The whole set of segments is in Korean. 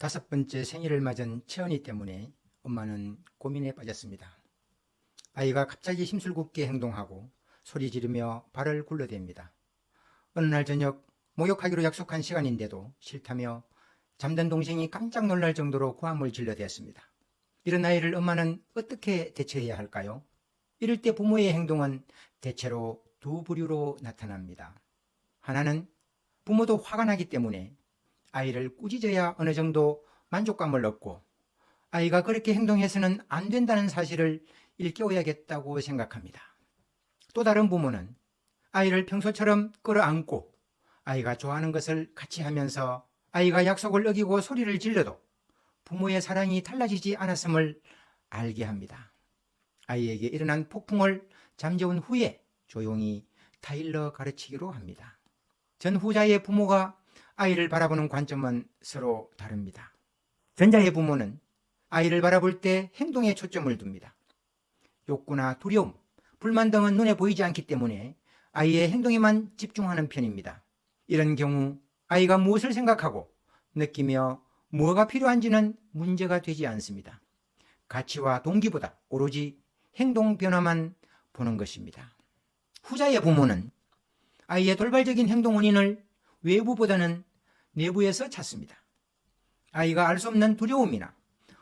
5번째 생일을 맞은 채연이 때문에 엄마는 고민에 빠졌습니다. 아이가 갑자기 힘술궂게 행동하고 소리 지르며 발을 굴러댑니다. 어느 날 저녁 목욕하기로 약속한 시간인데도 싫다며 잠든 동생이 깜짝 놀랄 정도로 고함을 질러댔습니다. 이런 아이를 엄마는 어떻게 대처해야 할까요? 이럴 때 부모의 행동은 대체로 두 부류로 나타납니다. 하나는 부모도 화가 나기 때문에 아이를 꾸짖어야 어느 정도 만족감을 얻고 아이가 그렇게 행동해서는 안 된다는 사실을 일깨워야겠다고 생각합니다. 또 다른 부모는 아이를 평소처럼 끌어안고 아이가 좋아하는 것을 같이 하면서 아이가 약속을 어기고 소리를 질러도 부모의 사랑이 달라지지 않았음을 알게 합니다. 아이에게 일어난 폭풍을 잠재운 후에 조용히 타일러 가르치기로 합니다. 전 후자의 부모가 아이를 바라보는 관점은 서로 다릅니다. 전자의 부모는 아이를 바라볼 때 행동에 초점을 둡니다. 욕구나 두려움, 불만 등은 눈에 보이지 않기 때문에 아이의 행동에만 집중하는 편입니다. 이런 경우 아이가 무엇을 생각하고 느끼며 뭐가 필요한지는 문제가 되지 않습니다. 가치와 동기보다 오로지 행동 변화만 보는 것입니다. 후자의 부모는 아이의 돌발적인 행동 원인을 외부보다는 내부에서 찾습니다. 아이가 알 수 없는 두려움이나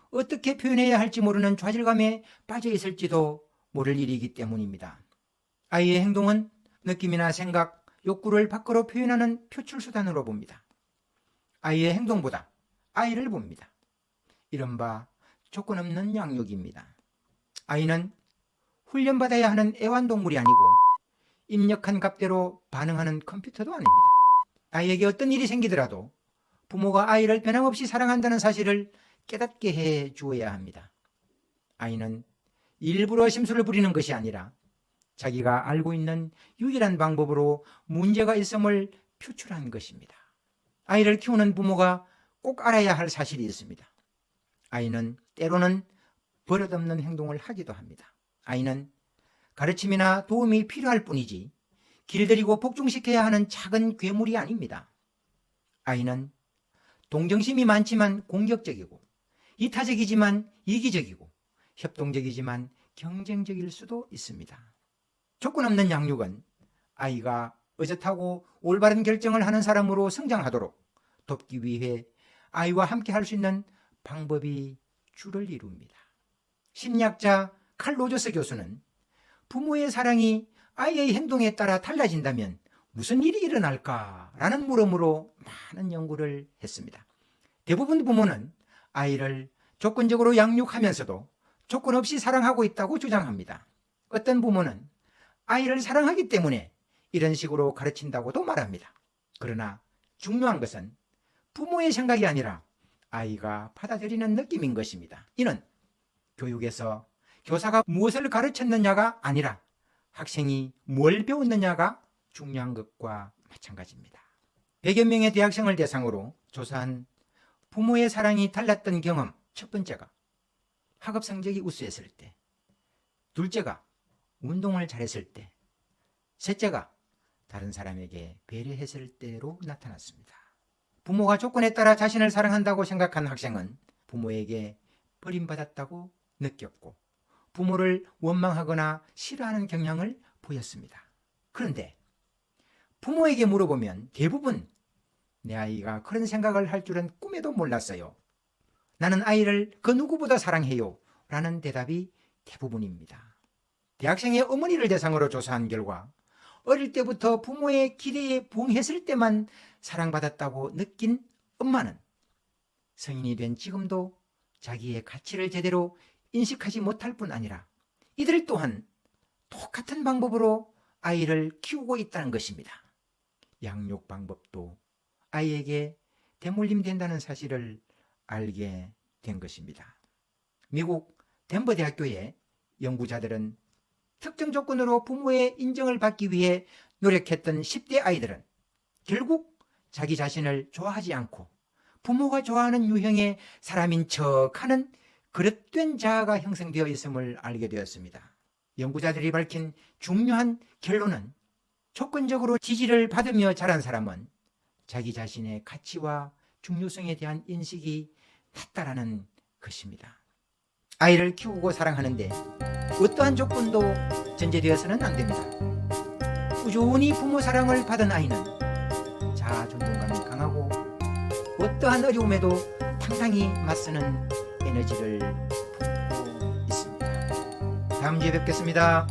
어떻게 표현해야 할지 모르는 좌절감에 빠져 있을지도 모를 일이기 때문입니다. 아이의 행동은 느낌이나 생각, 욕구를 밖으로 표현하는 표출수단으로 봅니다. 아이의 행동보다 아이를 봅니다. 이른바 조건 없는 양육입니다. 아이는 훈련받아야 하는 애완동물이 아니고 입력한 값대로 반응하는 컴퓨터도 아닙니다. 아이에게 어떤 일이 생기더라도 부모가 아이를 변함없이 사랑한다는 사실을 깨닫게 해 주어야 합니다. 아이는 일부러 심술을 부리는 것이 아니라 자기가 알고 있는 유일한 방법으로 문제가 있음을 표출한 것입니다. 아이를 키우는 부모가 꼭 알아야 할 사실이 있습니다. 아이는 때로는 버릇없는 행동을 하기도 합니다. 아이는 가르침이나 도움이 필요할 뿐이지 길들이고 복종시켜야 하는 작은 괴물이 아닙니다. 아이는 동정심이 많지만 공격적이고 이타적이지만 이기적이고 협동적이지만 경쟁적일 수도 있습니다. 조건 없는 양육은 아이가 의젓하고 올바른 결정을 하는 사람으로 성장하도록 돕기 위해 아이와 함께 할 수 있는 방법이 주를 이룹니다. 심리학자 칼 로저스 교수는 부모의 사랑이 아이의 행동에 따라 달라진다면 무슨 일이 일어날까라는 물음으로 많은 연구를 했습니다. 대부분 부모는 아이를 조건적으로 양육하면서도 조건 없이 사랑하고 있다고 주장합니다. 어떤 부모는 아이를 사랑하기 때문에 이런 식으로 가르친다고도 말합니다. 그러나 중요한 것은 부모의 생각이 아니라 아이가 받아들이는 느낌인 것입니다. 이는 교육에서 교사가 무엇을 가르쳤느냐가 아니라 학생이 뭘 배웠느냐가 중요한 것과 마찬가지입니다. 100여 명의 대학생을 대상으로 조사한 부모의 사랑이 달랐던 경험, 첫 번째가 학업 성적이 우수했을 때, 둘째가 운동을 잘했을 때, 셋째가 다른 사람에게 배려했을 때로 나타났습니다. 부모가 조건에 따라 자신을 사랑한다고 생각한 학생은 부모에게 버림받았다고 느꼈고 부모를 원망하거나 싫어하는 경향을 보였습니다. 그런데 부모에게 물어보면 대부분 내 아이가 그런 생각을 할 줄은 꿈에도 몰랐어요. 나는 아이를 그 누구보다 사랑해요. 라는 대답이 대부분입니다. 대학생의 어머니를 대상으로 조사한 결과 어릴 때부터 부모의 기대에 부응했을 때만 사랑받았다고 느낀 엄마는 성인이 된 지금도 자기의 가치를 제대로 인식하지 못할 뿐 아니라 이들 또한 똑같은 방법으로 아이를 키우고 있다는 것입니다. 양육 방법도 아이에게 대물림된다는 사실을 알게 된 것입니다. 미국 덴버 대학교의 연구자들은 특정 조건으로 부모의 인정을 받기 위해 노력했던 10대 아이들은 결국 자기 자신을 좋아하지 않고 부모가 좋아하는 유형의 사람인 척하는 그릇된 자아가 형성되어 있음을 알게 되었습니다. 연구자들이 밝힌 중요한 결론은 조건적으로 지지를 받으며 자란 사람은 자기 자신의 가치와 중요성에 대한 인식이 탔다라는 것입니다. 아이를 키우고 사랑하는데 어떠한 조건도 전제되어서는 안 됩니다. 꾸준히 부모 사랑을 받은 아이는 자아 존중감이 강하고 어떠한 어려움에도 당당히 맞서는 에너지를 품고 있습니다. 다음 주에 뵙겠습니다.